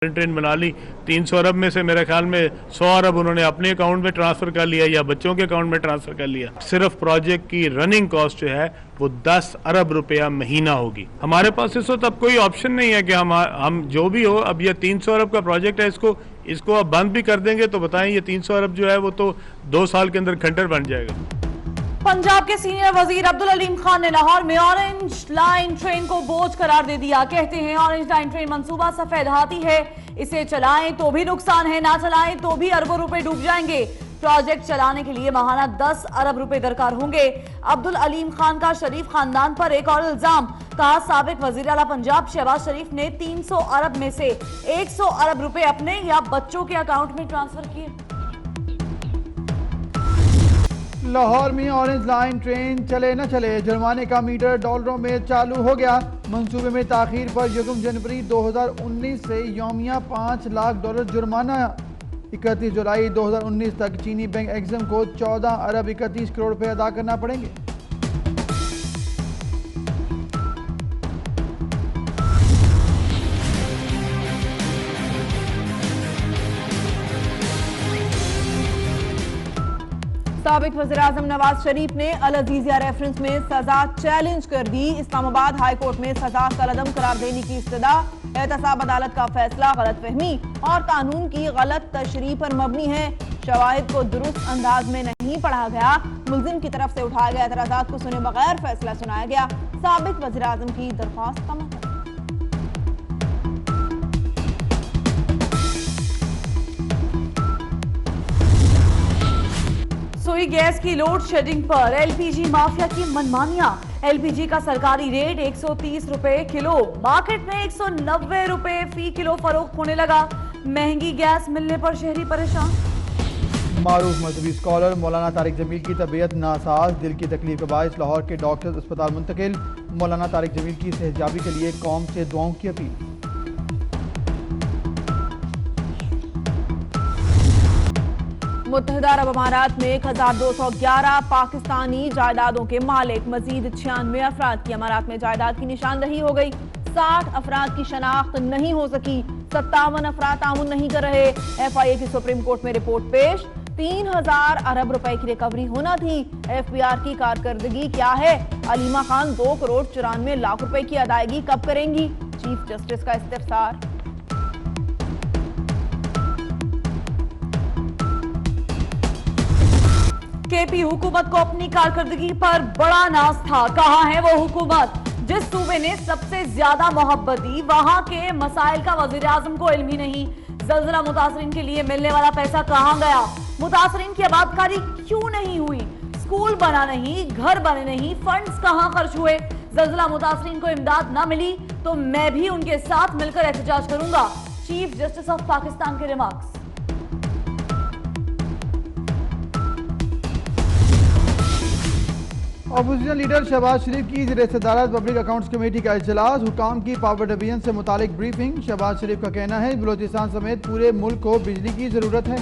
Train बना ली। 300 अरब में से मेरे ख्याल में 100 अरब उन्होंने अपने अकाउंट में ट्रांसफर कर लिया या बच्चों के अकाउंट में ट्रांसफर कर लिया। सिर्फ प्रोजेक्ट की रनिंग कॉस्ट जो है वो 10 अरब रुपया महीना होगी। हमारे पास इस वक्त अब कोई ऑप्शन नहीं है कि हम जो भी हो, अब ये 300 अरब का प्रोजेक्ट है, इसको अब बंद भी कर देंगे तो बताएं ये 300 अरब जो है वो तो 2 साल के अंदर खंडर बन जाएगा। पंजाब के सीनियर वजीर अब्दुल अलीम खान ने लाहौर में ऑरेंज लाइन ट्रेन को बोझ करार दे दिया। कहते हैं ऑरेंज लाइन ट्रेन मंसूबा सफेद हाथी है, इसे चलाएं तो भी नुकसान है, ना चलाएं तो भी अरबों रुपए डूब जाएंगे। प्रोजेक्ट चलाने के लिए माहाना 10 अरब रुपए दरकार होंगे। अब्दुल अलीम खान का शरीफ खानदान पर एक और इल्जाम। कहा साबिक वजीर आला पंजाब शहबाज शरीफ ने 300 अरब में से 100 अरब रुपए अपने या बच्चों के अकाउंट में ट्रांसफर किए। लाहौर में ऑरेंज लाइन ट्रेन चले न चले, जुर्माने का मीटर डॉलरों में चालू हो गया। मंसूबे में ताखीर पर 1 जनवरी 2019 से यौमिया $5 लाख जुर्माना। 31 जुलाई 2019 तक चीनी बैंक एग्जिम को 14 अरब 31 करोड़ रुपए अदा करना पड़ेंगे। साबिक वज़ीर-ए-आज़म नवाज शरीफ ने अल अजीजिया रेफरेंस में सजा चैलेंज कर दी। इस्लामाबाद हाई कोर्ट में सजा कलअदम करार देने की इस्तदा। एहतसाब अदालत का फैसला गलत फहमी और कानून की गलत तशरीह पर मबनी है। शवाहिद को दुरुस्त अंदाज में नहीं पढ़ा गया। मुल्जिम की तरफ से उठाए गए एतराज़ात को सुने बगैर फैसला सुनाया गया। साबिक वज़ीर-ए-आज़म की दरख्वास्त का मतलब। सुई गैस की लोड शेडिंग पर एलपीजी माफिया की मनमानियां। एलपीजी का सरकारी रेट 130 रुपए किलो, मार्केट में 190 रुपए फी किलो फरोख्त होने लगा। महंगी गैस मिलने पर शहरी परेशान। मारूफ मजहबी स्कॉलर मौलाना तारिक जमील की तबीयत नासाज, दिल की तकलीफ के बायस लाहौर के डॉक्टर्स अस्पताल मुंतकिल। मौलाना तारिक जमील की सेहतयाबी के लिए कौम से दुआओं की अपील। मुत्तहिदा अरब अमारात में 1211 पाकिस्तानी जायदादों के मालिक, मजीद 96 अफराद की अमारात में जायदाद की निशानदही हो गई। 60 अफराद की शनाख्त नहीं हो सकी, 57 अफराद तामुन नहीं कर रहे। FIA की सुप्रीम कोर्ट में रिपोर्ट पेश। 3000 अरब रुपए की रिकवरी होना थी। FBR की कारकर्दगी क्या है? अलीमा खान 2 करोड़ 94 लाख रुपए की अदायगी कब करेंगी? चीफ जस्टिस का इस्तिफसार। केपी हुकूमत को अपनी कारकर्दगी पर बड़ा नाज था। कहाँ है वो हुकूमत जिस सूबे ने सबसे ज्यादा मोहब्बत दी, वहां के मसाइल का वजीर आजम को इल्म ही नहीं। जल्जला मुतासरीन के लिए मिलने वाला पैसा कहाँ गया? मुतासरीन की आबादकारी क्यों नहीं हुई? स्कूल बना नहीं, घर बने नहीं, फंड्स कहाँ खर्च हुए? जल्जला मुतासरीन को इमदाद न मिली तो मैं भी उनके साथ मिलकर एहतजाज करूंगा। चीफ जस्टिस ऑफ पाकिस्तान के रिमार्क्स। अपोजिशन लीडर शहबाज शरीफ की ज़ेर सदारत पब्लिक अकाउंट्स कमेटी का इजलास, हुकाम की पावर डिवीजन से मुतालिक ब्रीफिंग। शहबाज शरीफ का कहना है बलोचिस्तान समेत पूरे मुल्क को बिजली की जरूरत है।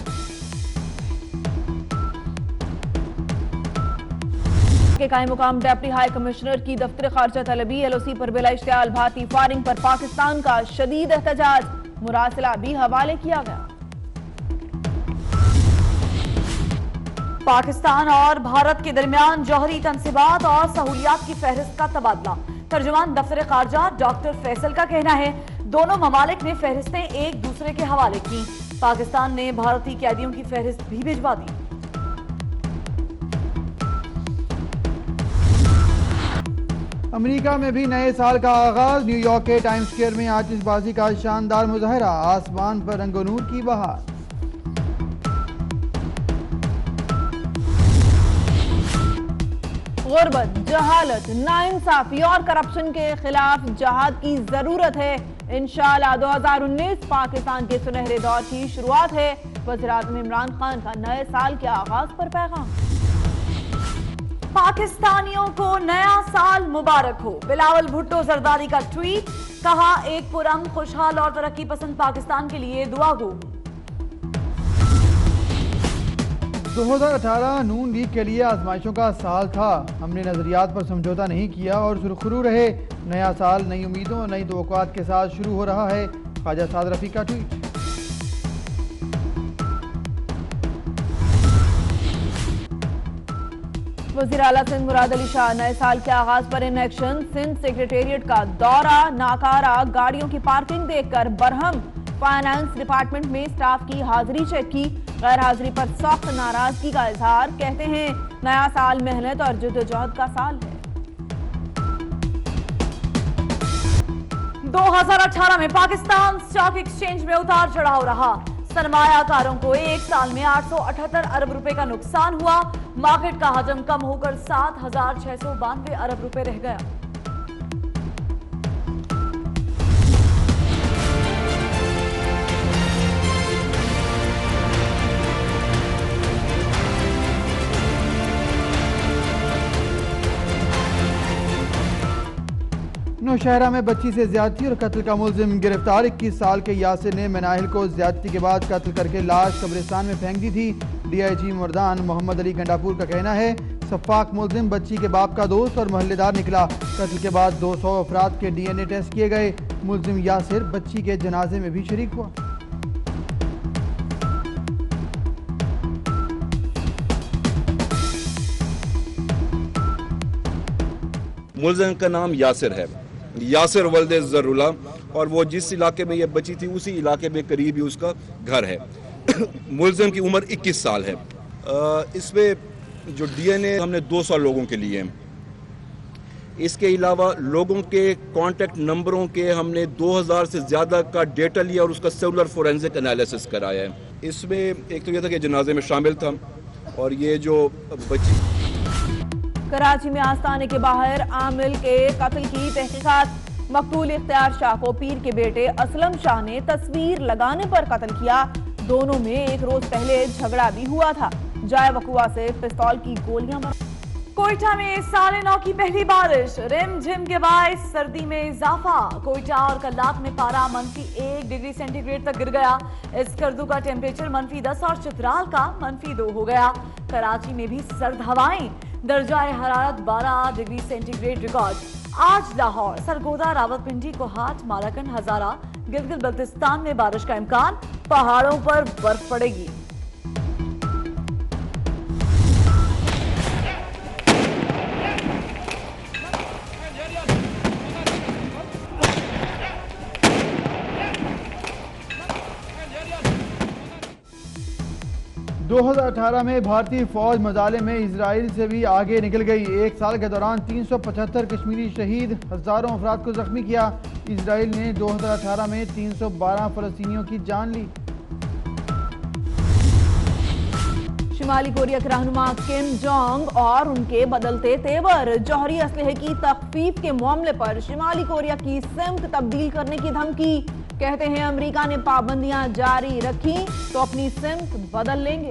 के कायम मुकाम डिप्टी हाई कमिश्नर की दफ्तर खारजा तलबी। LOC पर बिला इश्तियाल भारतीय फायरिंग पर पाकिस्तान का शदीद एहतजाज। मुरासिला भी हवाले किया गया। पाकिस्तान और भारत के दरमियान जौहरी तनसीबात और सहूलियात की फहरिस्त का तबादला। तर्जुमान दफ्तर खारजा डॉक्टर फैसल का कहना है दोनों ममालिक ने फहरिस्तें एक दूसरे के हवाले की। पाकिस्तान ने भारतीय कैदियों की फहरिस्त भी भिजवा दी। अमेरिका में भी नए साल का आगाज। न्यूयॉर्क के टाइम्स स्क्वायर में आतिशबाजी का शानदार मुजाहरा, आसमान पर रंगो नूर की बहार। गुर्बत, जहालत, नाइंसाफी और करप्शन के खिलाफ जहाद की जरूरत है। इंशाअल्लाह 2019 पाकिस्तान के सुनहरे दौर की शुरुआत है। वज़ीर-ए-आज़म इमरान खान का नए साल के आगाज पर पैगाम। पाकिस्तानियों को नया साल मुबारक हो। बिलावल भुट्टो जरदारी का ट्वीट। कहा एक पुरअमन, खुशहाल और तरक्की पसंद पाकिस्तान के लिए दुआ गो। 2018 नून लीग के लिए आजमाइशों का साल था। हमने नजरियात पर समझौता नहीं किया और सुरखरू रहे। नया साल नई उम्मीदों और नई तवक्कुआत के साथ शुरू हो रहा है। ख्वाजा साद रफी का ट्वीट। वज़ीर आला सिंध मुराद अली शाह नए साल के आगाज पर इन एक्शन। सिंध सेक्रेटेरिएट का दौरा, नाकारा गाड़ियों की पार्किंग देखकर बरहम। फाइनेंस डिपार्टमेंट में स्टाफ की हाजिरी चेक की, गैर हाजिरी पर सख्त नाराजगी का इजहार। कहते हैं नया साल मेहनत और जद्दोजहद का साल है। 2018 में पाकिस्तान स्टॉक एक्सचेंज में उतार चढ़ाव रहा। सरमायाकारों को एक साल में 878 अरब रुपए का नुकसान हुआ। मार्केट का हजम कम होकर 7,692 अरब रुपए रह गया। नौशहरा में बच्ची से ज्यादती और कत्ल का मुलजिम गिरफ्तार। 21 साल के यासिर ने मनाहिल को ज्यादती के बाद कत्ल करके लाश कब्रिस्तान में फेंक दी थी। DIG मर्दान मोहम्मद अली गंडापुर का कहना है सफाक मुलजिम बच्ची के बाप का दोस्त और मोहल्लेदार निकला। कत्ल के बाद 200 अफराद के DNA टेस्ट किए गए। मुलजिम यासिर बच्ची के जनाजे में भी शरीक हुआ। मुलजिम का नाम यासिर है, यासिर वल्दे जरुल्ला, और वो जिस इलाके में ये बची थी उसी इलाके में करीब ही उसका घर है। मुलजिम की उम्र 21 साल है। इसमें जो DNA हमने 200 लोगों के लिए, इसके अलावा लोगों के कांटेक्ट नंबरों के हमने 2000 से ज़्यादा का डेटा लिया और उसका सेलुलर फोरेंसिक एनालिसिस कराया है। इसमें एक तो यह था कि जनाजे में शामिल था, और ये जो बची कराची में आस्थाने के बाहर आमिल के कत्ल की तहकीकात। मकतूल इख्तियार शाह को पीर के बेटे असलम शाह ने तस्वीर लगाने पर कत्ल किया। दोनों में एक रोज पहले झगड़ा भी हुआ था। जाए वकुआ से पिस्तौल की गोलियां मार। कोयटा में साले 9 की पहली बारिश, रिमझिम के बायस सर्दी में इजाफा। कोयटा और कल्लाक में पारा -1 डिग्री सेंटीग्रेड तक गिर गया। इस्कर्दू का टेम्परेचर -10 और चित्राल का -2 हो गया। कराची में भी सर्द हवाएं, दर्जाए हरारत 12 डिग्री सेंटीग्रेड रिकॉर्ड। आज लाहौर, सरगोदा, रावलपिंडी, कोहाट, मालाकंड, हजारा, गिलगित बल्तिस्तान में बारिश का इम्कान। पहाड़ों पर बर्फ पड़ेगी। दो 2018 में भारतीय फौज मजाले में इजराइल से भी आगे निकल गई। एक साल के दौरान 375 कश्मीरी शहीद, हजारों अफराद को जख्मी किया। इजराइल ने 2018 में 312 फलस्तीनियों की जान ली। शिमाली कोरिया के रहनुमा किम जोंग और उनके बदलते तेवर। जौहरी असलहे की तख्फीफ के मामले पर शिमाली कोरिया की सिमत तब्दील करने की धमकी। कहते हैं अमेरिका ने पाबंदियां जारी रखी तो अपनी सिमत बदल लेंगे।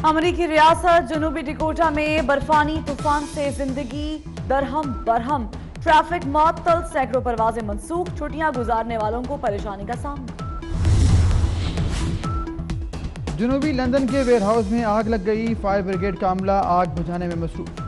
अमेरिकी रियासत जनूबी डिकोटा में बर्फानी तूफान से जिंदगी दरहम बरहम। ट्रैफिक मुअत्तल, सैकड़ों परवाजें मनसूख। छुट्टियां गुजारने वालों को परेशानी का सामना। जनूबी लंदन के वेयरहाउस में आग लग गई। फायर ब्रिगेड का अमला आग बुझाने में मसरूफ।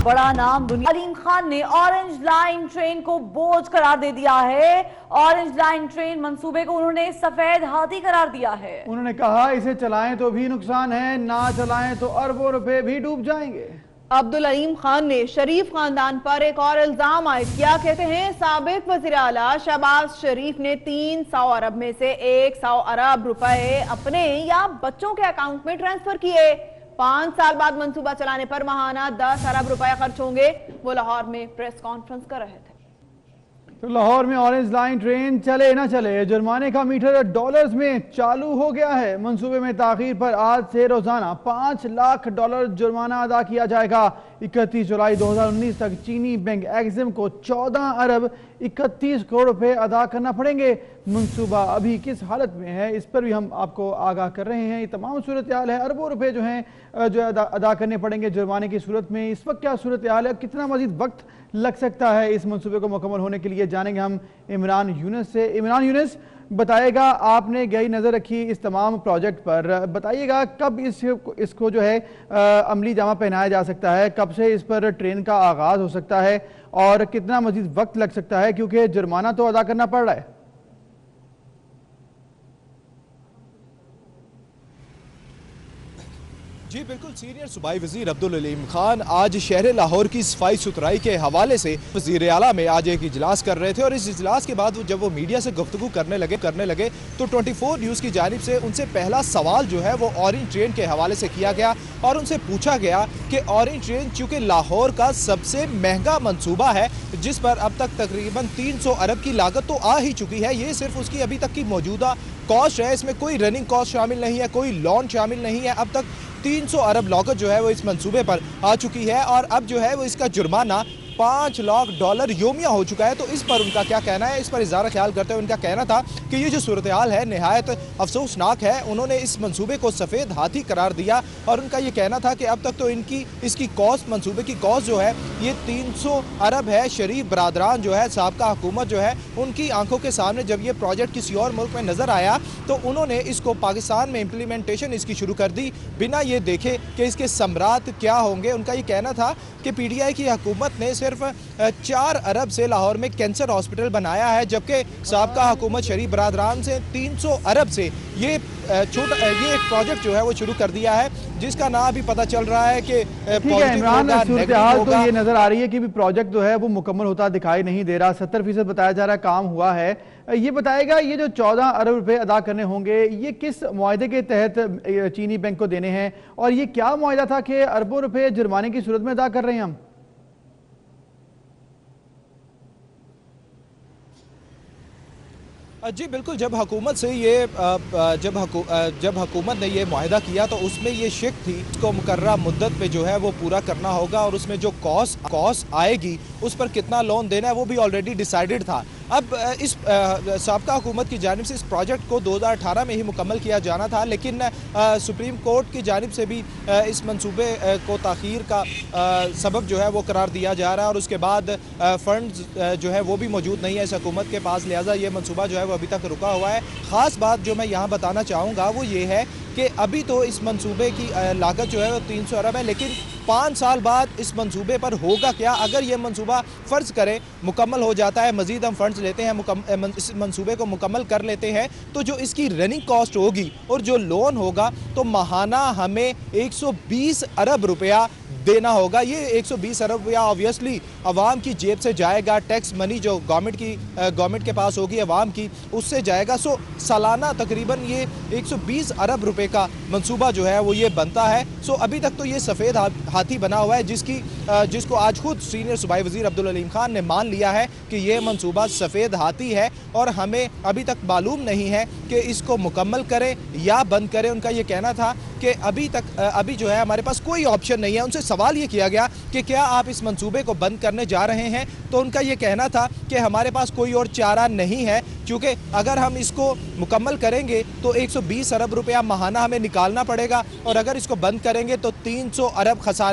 बड़ा नाम दुनिया अलीम खान ने ऑरेंज लाइन ट्रेन को बोझ करार दे दिया है। ऑरेंज लाइन ट्रेन मंसूबे को उन्होंने सफेद हाथी करार दिया है। उन्होंने कहा इसे चलाएं तो भी नुकसान है, ना चलाएं तो अरबों रुपए भी डूब जाएंगे। अब्दुल अलीम खान ने शरीफ खानदान पर एक और इल्जाम आयद किया। कहते हैं साबिक वज़ीर आला शहबाज शरीफ ने 300 अरब में से 100 अरब रुपए अपने या बच्चों के अकाउंट में ट्रांसफर किए। 5 साल बाद मंसूबा चलाने पर माहाना 10 अरब रुपए खर्च होंगे। वो लाहौर में प्रेस कॉन्फ्रेंस कर रहे थे। तो लाहौर में ऑरेंज लाइन ट्रेन चले ना चले, जुर्माने का मीटर डॉलर्स में चालू हो गया है। मंसूबे में ताखीर पर आज से रोजाना $5 लाख जुर्माना अदा किया जाएगा। 31 जुलाई 2019 तक चीनी बैंक एक्जिम को 14 अरब 31 करोड़ रुपए अदा करना पड़ेंगे। मंसूबा अभी किस हालत में है इस पर भी हम आपको आगाह कर रहे हैं। ये तमाम सूरत हाल है, अरबों रुपए जो हैं जो अदा करने पड़ेंगे जुर्माने की सूरत में। इस वक्त क्या सूरत हाल है, कितना मजीद वक्त लग सकता है इस मंसूबे को मुकम्मल होने के लिए, जानेंगे हम इमरान यूनुस से। इमरान यूनुस, बताइएगा, आपने गई नज़र रखी इस तमाम प्रोजेक्ट पर, बताइएगा कब इसको जो है अमली जामा पहनाया जा सकता है, कब से इस पर ट्रेन का आगाज़ हो सकता है और कितना मजीद वक्त लग सकता है, क्योंकि जुर्माना तो अदा करना पड़ रहा है। जी बिल्कुल, सीनियर सूबाई वज़ीर अब्दुल अलीम खान आज शहर लाहौर की सफाई सुथराई के हवाले से वज़ीर आला में आज एक इजलास कर रहे थे और इस इजलास के बाद जब वो मीडिया से गुफ्तगू करने लगे तो 24 न्यूज़ की जानिब से उनसे पहला सवाल जो है वो ऑरेंज ट्रेन के हवाले से किया गया और उनसे पूछा गया कि ऑरेंज ट्रेन चूँकि लाहौर का सबसे महंगा मनसूबा है, जिस पर अब तक तकरीबन 300 अरब की लागत तो आ ही चुकी है, ये सिर्फ उसकी अभी तक की मौजूदा कॉस्ट है, इसमें कोई रनिंग कॉस्ट शामिल नहीं है, कोई लॉन शामिल नहीं है। अब तक 300 अरब लागत जो है वो इस मंसूबे पर आ चुकी है और अब जो है वो इसका जुर्माना $5 लाख योमिया हो चुका है। तो इस पर उनका क्या कहना है, इस पर इज़ारा ख्याल करते हुए उनका कहना था कि ये जो सूरत हाल है नहायत अफसोसनाक है। उन्होंने इस मंसूबे को सफ़ेद हाथी करार दिया और उनका ये कहना था कि अब तक तो इसकी कॉस्ट, मंसूबे की कॉस्ट जो है ये 300 अरब है। शरीफ बरादरान जो है, साबका हुकूमत जो है, उनकी आंखों के सामने जब ये प्रोजेक्ट किसी और मुल्क में नज़र आया तो उन्होंने इसको पाकिस्तान में इम्प्लीमेंटेशन इसकी शुरू कर दी बिना ये देखे कि इसके समरात क्या होंगे। उनका ये कहना था कि PTI की हुकूमत ने सिर्फ 4 अरब से लाहौर में कैंसर हॉस्पिटल बनाया है, जबकि साबका हुकूमत शरीफ बरादरान से 300 अरब से ये एक प्रोजेक्ट जो है वो शुरू कर दिया है, जिसका नाम भी पता चल रहा है कि इमरान सूरत-ए-हाल तो ये नजर आ रही है कि भी प्रोजेक्ट जो है वो मुकम्मल होता दिखाई नहीं दे रहा। 70% बताया जा रहा है काम हुआ है। ये बताएगा, ये जो 14 अरब रुपए अदा करने होंगे ये किस मुआहदे के तहत चीनी बैंक को देने हैं और ये क्या मुआहदा था कि अरबों रुपए जुर्माने की सूरत में अदा कर रहे हैं हम? जी बिल्कुल, जब हुकूमत से ये जब हुकूमत ने ये मुआहदा किया तो उसमें ये शिक थी इसको मुकर्ररा मुद्दत पे जो है वो पूरा करना होगा और उसमें जो कॉस्ट आएगी उस पर कितना लोन देना है वो भी ऑलरेडी डिसाइडेड था। अब इस साबका हुकूमत की जानिब से इस प्रोजेक्ट को 2018 में ही मुकम्मल किया जाना था, लेकिन सुप्रीम कोर्ट की जानिब से भी इस मंसूबे को ताख़ीर का सबब जो है वो करार दिया जा रहा है और उसके बाद फंड्स जो है वो भी मौजूद नहीं है इस हुकूमत के पास, लिहाजा ये मंसूबा जो है वो अभी तक रुका हुआ है। ख़ास बात जो मैं यहाँ बताना चाहूँगा वो ये है कि अभी तो इस मंसूबे की लागत जो है वो 300 अरब है, लेकिन 5 साल बाद इस मंसूबे पर होगा क्या। अगर ये मंसूबा फ़र्ज़ करें मुकम्मल हो जाता है, मज़ीद हम फंड्स लेते हैं, इस मंसूबे को मुकम्मल कर लेते हैं, तो जो इसकी रनिंग कॉस्ट होगी और जो लोन होगा तो माहाना हमें 120 अरब रुपया देना होगा। ये 120 अरब रुपया ऑब्वियसली अवाम की जेब से जाएगा, टैक्स मनी जो गवर्नमेंट के पास होगी अवाम की उससे जाएगा। सो सालाना तकरीबन ये 120 अरब रुपए का मंसूबा जो है वो ये बनता है। सो अभी तक तो ये सफ़ेद हाथी बना हुआ है जिसको आज खुद सीनियर सूबाई वज़ीर अब्दुल अलीम खान ने मान लिया है कि ये मंसूबा सफ़ेद हाथी है और हमें अभी तक मालूम नहीं है कि इसको मुकम्मल करें या बंद करें। उनका ये कहना था कि अभी जो है हमारे पास कोई ऑप्शन नहीं है। उनसे सवाल ये किया गया कि क्या आप इस मंसूबे को बंद करने जा रहे हैं, तो उनका ये कहना था कि हमारे पास कोई और चारा नहीं है, क्योंकि अगर हम इसको मुकम्मल करेंगे तो 120 अरब रुपया माहाना हमें निकालना पड़ेगा और अगर इसको बंद करेंगे तो 300 अरब खसारे